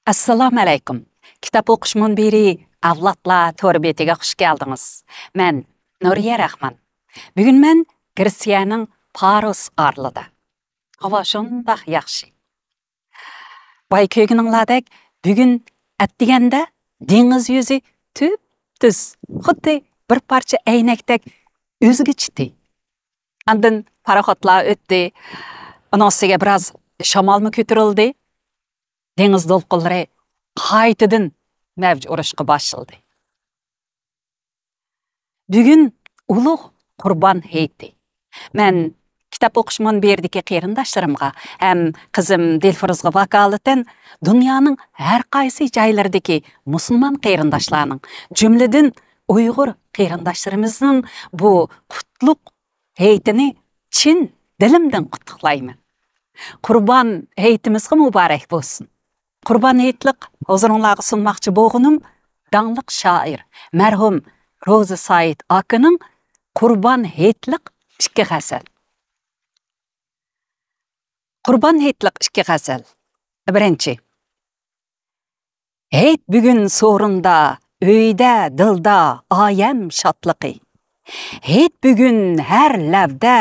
Assalamu alaykum. Kitap o'qish munbiri avlodlar to'rbetiga xush keldingiz. Men Nuriya Rahman. Bugun men Gretsiyaning Paros arlida. Havo shundoq yaxshi. Boy ko'ygininglardek bugun atdiganda dengiz yuzi tüp-tüz, xuddi bir parcha aynakdek o'zgichdi. Andin paraxotlar o'tdi. Anosiga biroz shamolmi ko'tarildi. Dengiz to'lqinlari qaytadan mavj urishga boshladi. Bugun ulug' Qurban hayiti. Men kitap o'qish munbiridagi qarindoshlarimga ham qizim Dilfiruzga vakolatan dunyoning har qaysi joylaridagi musulmon qarindoshlarning, jumladan Uyg'ur qarindoshlarimizning bu qutlug' hayitini chin dilimdan qutlaqlayman. Qurban hayitimizga muborak bo'lsin. Qurban hayitlik huzuringizga sunmoqchi bo'lganim dangliq shoir marhum Roza Said akaning Qurban hayitlik 2 g'azal. Qurban hayitlik 2 g'azal. Birinchi. Hayit bugun so'rinda, uyda, dilda oyam shodliqi. Hayit bugun har lavda,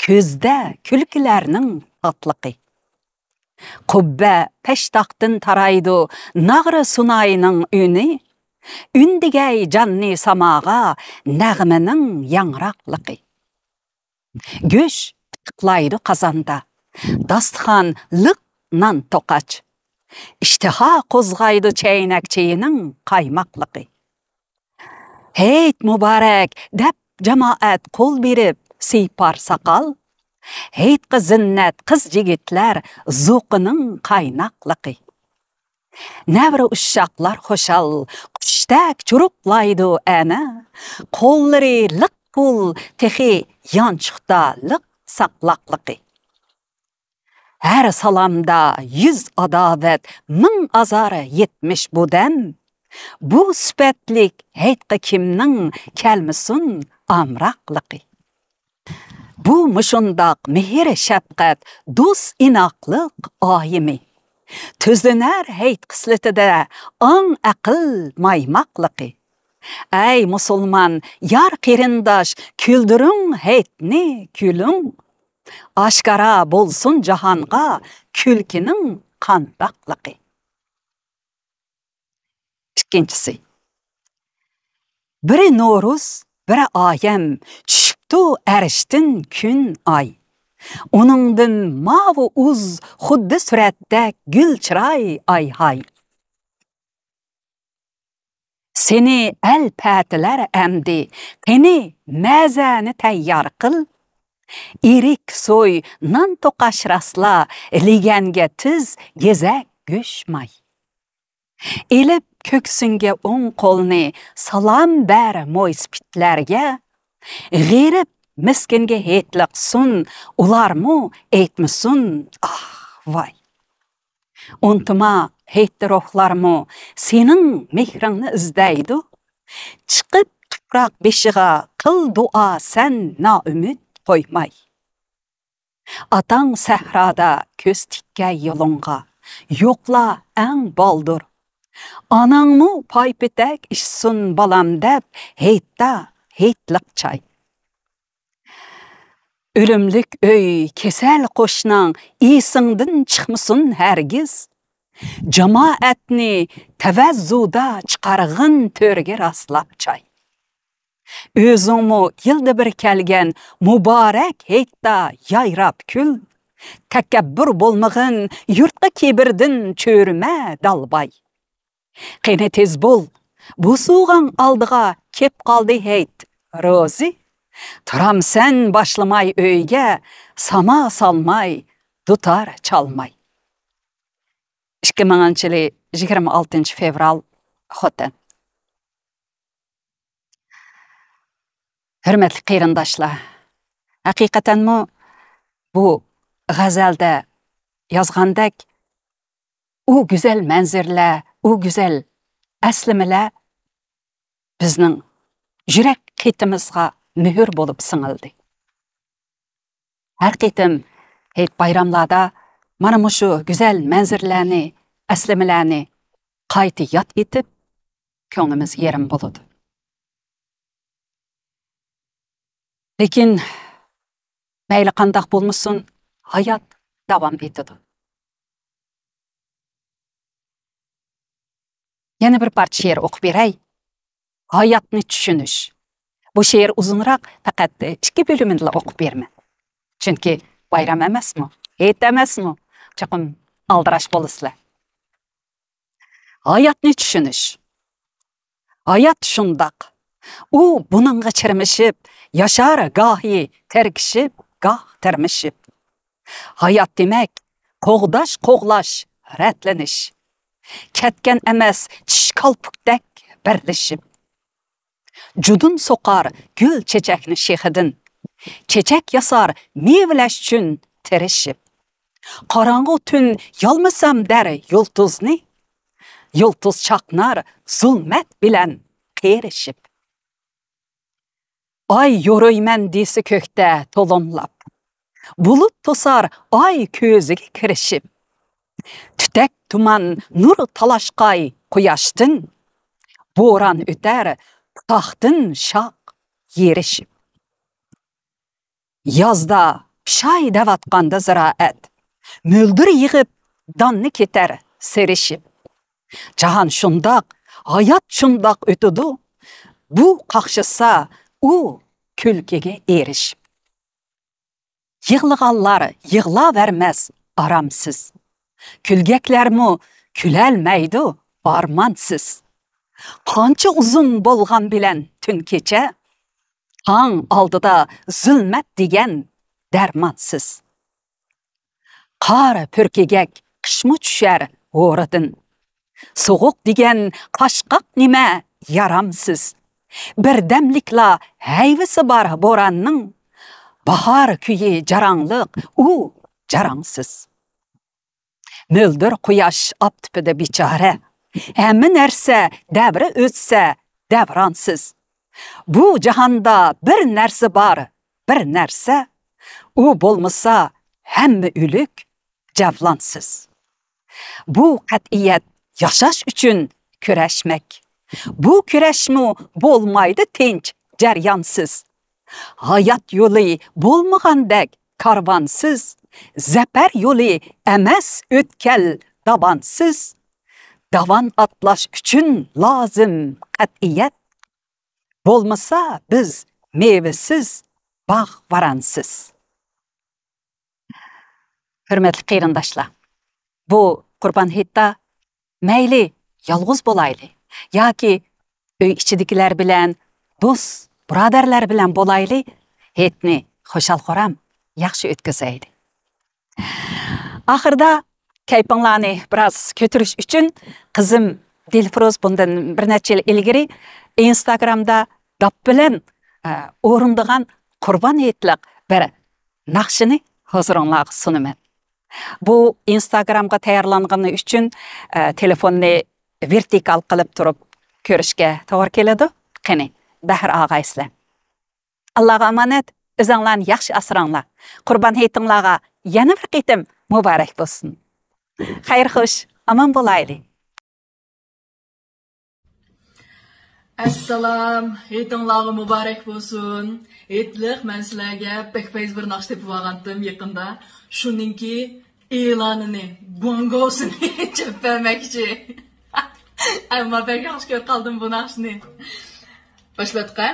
ko'zda kulkilarning tatliqi. Qubba peshtoqdan taraydi nag'ri sunayining uni, undigay janni samaga nag'maning yangroqliqi. Go'sh tiqlaydi qozonda, dasturxon liq non to'qach. Ishtiha qo'zg'aydi chaynakchining qaymoqliqi. Hayit muborak deb jamoat qo'l berib siypar saqal. Hayitga zinnat qiz yigitlar zo'qining qaynoqliqi. Navra ushshaqlar xo'shal qushdak churuqlaydi ana, qo'llari liq pul texi yonchiqda liq saqlaqliqi. Her salamda 100 adovat 1000 azara 70 budam. Bu süpetlik hayitga kimning kelmisin amraqliqi. Bu muşundaq mehir şefqat, do'st inoqlik oyimi. Tuzlanar hayit qislatida ang aql maymoqliqi. Ey musulmon, yar qarindosh, kuldiring hayitni kuling. Oshkora bo'lsin jahonga kulkining qandoqliqi. Ikkinchisi. Biri No'ruz, biri oyam tushibdi arishtin kun ay. Uningdan mavi uz xuddi suratda gul chiroy ay hay. Seni al-patilar amdi, qani mazani tayyor qil. Irik so'y non to'qash rasla, liganga tiz gezak go'shmay. Elib ko'ksinga o'ng qo'lni salom ber mo'yspitlarga. G'irib miskinga hayitliq sun, ularmu aytmisun, ah voy. Untuma hayitli ruhlarmu sening mehringni izlaydi. Chiqib tuproq beshig'a qil duo sen noumid qo'ymay. Atang sahroda ko'z tikkay yo'lingga, yo'qla ang boldur. Anangmu paypitak ishsun balam deb hayitda hayitliq chay. Ölümlük öy, kesel qo'shning isingdan chiqmasin hargiz. Jamoatni tavazzuda chiqarg'in to'rga raslab chay. O'zingmu yilda bir kelgan muborak hayitda yayrab kul. Takabbur bo'lmag'in yurtga kibirdin cho'rma dalbay. Qani tez bo'l, bu so'g'an oldiga kep qoldi hayit. Rozi, turamsan boshlamay uyga, sama salmay, dutar chalmay. 2000-yili 26 fevral Xotin. Hürmetli qarindoshlar, haqiqatanmi bu g'azalda yozgandek u güzel manzirlar, u güzel aslimalar bizning yurak qitimizga mühür bo'lib singildi. Har qitim hayit bayramlarda mana shu güzel manzirlarni, aslimalarni qayta yat etib, ko'nglimiz yerim bo'ladi. Lekin mayli qandaq bo'lmasin, hayot davom etadi. Yana bir parcha she'r o'qib beray. Hayotni tushunish. Bu she'r uzunroq, faqat 2 bo'limini o'qib berman. Chunki bayram emasmi? Et emasmi? Chaqim aldirash bo'lasizlar. Hayotni tushunish. Hayot shundoq. U buningga chirmishib, yashar gohi terkishib, goh termishib. Hayot demak, qo'g'dash, ratlanish. Ketgan emas, tish qalpoqdek birlashib. Judun soqar gül çiçekni şehidin. Çiçek yasar mevlash uchun tirishib. Qorong'u tun yolmasam der yultuzni. Yultuz chaqnar zulmat bilan qerishib. Ay yo'rayman desi ko'kda to'lonlab. Bulut tosar ay ko'ziga kirishib. Tütek tuman nur talashqay quyoshdan. Bo'ron o'tar taxtın şaq yerishib. Yazda pishay davatqanda ziraat. Müldir yig'ib donni ketar serishib. Jahan shundoq, hayot shundoq o'tadi. Bu qaqshisa u kulkiga erishib. Yig'lag'anlar yig'lavermas aramsiz. Kulgaklarmi kulolmaydi armonsiz. Qancha uzun bo'lgan bilan tun kecha, tong oldida zulmat degan darmonsiz. Qor purkigak qishmi tushar o'ridin. So'g'uq degan qashqaq nima yaramsiz. Birdamlikla hayvisi bor bo'ronning, bahor kuyi jarangliq u jarangsiz. Müldir quyosh optipida bechora. Hamma narsa davri o'tsa davronsiz. Bu jahonda bir narsa bor, bir narsa, u bo'lmasa hamma o'lik, javlonsiz. Bu qat'iyat yashash uchun kurashmak. Bu kurashmi bo'lmaydi tinch, jaryonsiz. Hayot yo'li bo'lmagandek karvonsiz, zafar yo'li emas o'tkal davonsiz. Davan atlash uchun lozim qat'iyat. Bo'lmasa biz mevasiz, bog' varansiz. Hurmatli qarindoshlar, bu Qurban hayitda mayli yolg'iz bo'layli yoki uy ichidagilar bilan, do'st, birodarlar bilan bo'layli, hayitni xushal-xuram yaxshi o'tkazaylik. Oxirida kaypinglarni biroz ko'tirish uchun qizim Dilfroz bundan bir necha yil ilgari Instagramda dop bilan o'rindigan Qurban hayitliq bir naqshini huzuringizga sunaman. Bu Instagramga tayyorlangani uchun telefonni vertikal qilib turib ko'rishga to'g'ri keladi. Qani, Dahr og'aysizlar. Allohga omonat, o'zinglarni yaxshi asranglar. Qurban hayitinglarga yana bir qitim muborak bo'lsin. Xayr xo'sh, aman bo'laylik. Assalom, hayitinglarga muborak bo'lsin. Hayitliq men sizlarga pek fayz bir naqsh tepib olgandim yaqinda. Shuningki e'lonini, bongosini chappamoqchi. Ammo pek yaxshi ko'rib qoldim bu naqshni. Boshlatqa.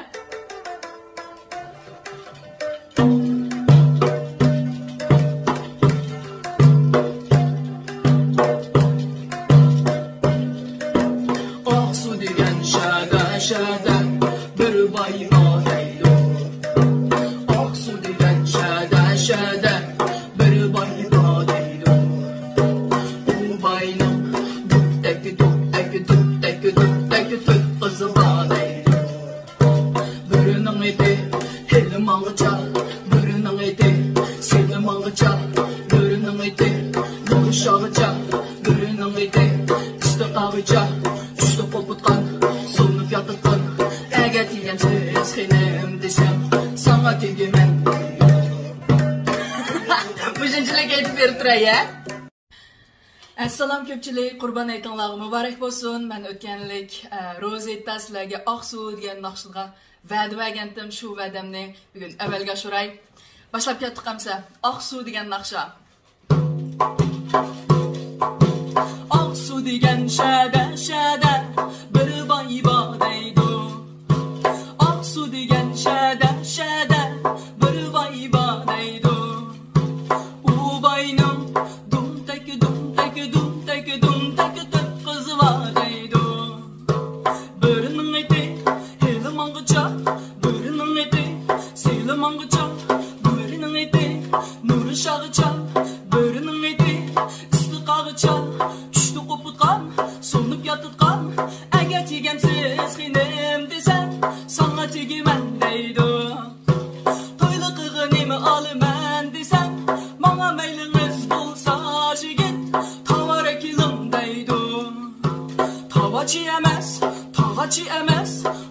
Assalom ko'pchilik, Qurban aytinglar muborak bo'lsin. Men o'tganlik Rozetta sizlarga Oqsuv degan naqshga va'da bergandim. Shu va'damni bugun amalga oshiray. Boshlab ketdik hamsa. Oqsuv degan naqsha. Oqsuv degan shada shada bir boy deydi. Oqsuv degan shada shada bir boy deydi. U boyning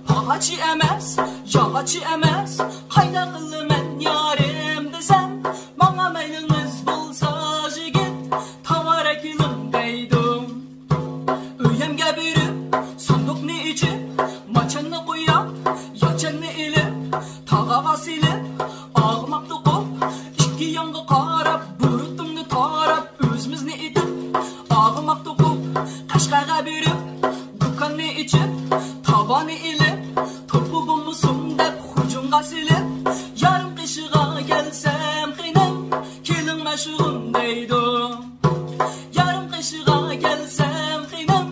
Pahaçı emes, yağaçı emes, hayda kılmen yarim desem, bana meyliniz bulsa jigit, tavara kilim deydim. Öyemge birip, sandıkni içip, maçanını koyap, yaçanını ilip, tağağa silip, ağmak dokup, iki yanga qarap, burutumni tarap, özümüzni itip, ağmak dokup, kaşkağa birip, dukanni içip, tavanı ilip, silip, yarım kışığa gelsem kıynem, kelin meşhurun deydim. Yarım kışığa gelsem kıynem,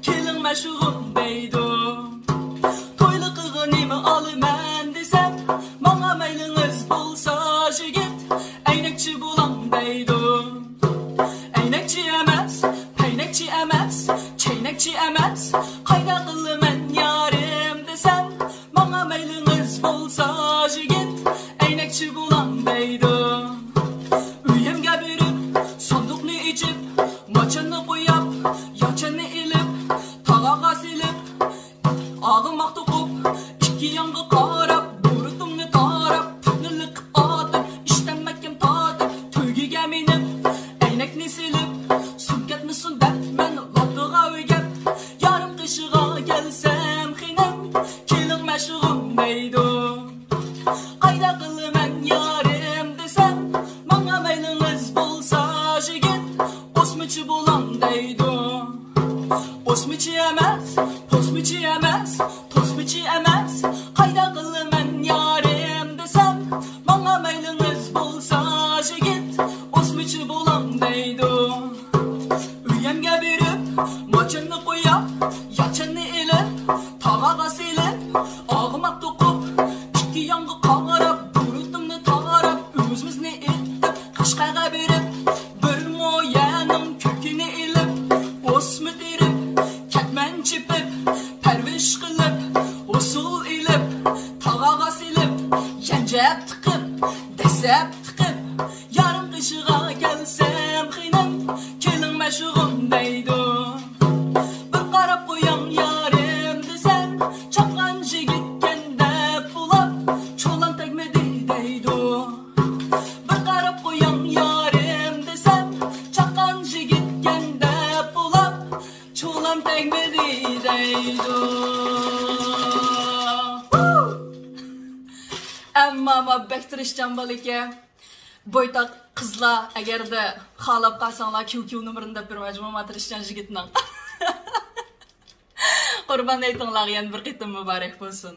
kelin meşhurun deydim. Toylu kığınımı alımen desem, bana meyliniz bulsa jigit, eynekçi bulan deydim. Eynekçi emez, peynekçi emez, çeynekçi emez, hayda kılımen yarim desem, bana meyliniz bulsa jigit, eynekçi bulan deydim. Üyemge birip, sandıkını içip, maçanını koyap, yaçanını ilip, tağağa silip, ağımak dokup, iki yangı qarap, burutumni tarap, tüpnülü atıp, iştenmekkem tatıp, tüygüge minip, eynekni silip, sümketmisin dep, men lattığa öygep, yarım kışığa gelsem xinem, kelin meşhurun deydim. Hayda kılımen yarim desem, bana meyliniz bulsa jigit, osmiçi bulan deydim. Osmiçi emez, posmiçi emez, tosmiçi emez, hayda kılımen yarim desem, bana meyliniz bulsa jigit, osmiçi bulan deydim. Üyemge birip, maçanını koyap, yaçanını ilip, tağağa silip, ağımak dokup, iki yangı qarap, burutumni tarap, özümüzni itip, kaşkağa berip, bir moyanın kökini ilip, osmi terip, ketmen çipip, perviş qilip, usul ilip, tağağa silip, yencep tıkıp, desep tıkıp, yarım kışığa gelsem xinem, kelin meşhurun deydim. Bir qarap qo'yan yarim desem, chaqan jigitganda bulab, cho'lan tegmedi deydim. Bir qarap qo'yan yarim desem, chaqan jigitganda bulab, cho'lan tegmedi deydim. Amma bektirishchan balike, boytaq qizlar agarda xalab qalsanglar QQ numerini deb bermajman matirishchan jigitning. Qurban aytinglar, yana bir qitim muborak bo'lsin.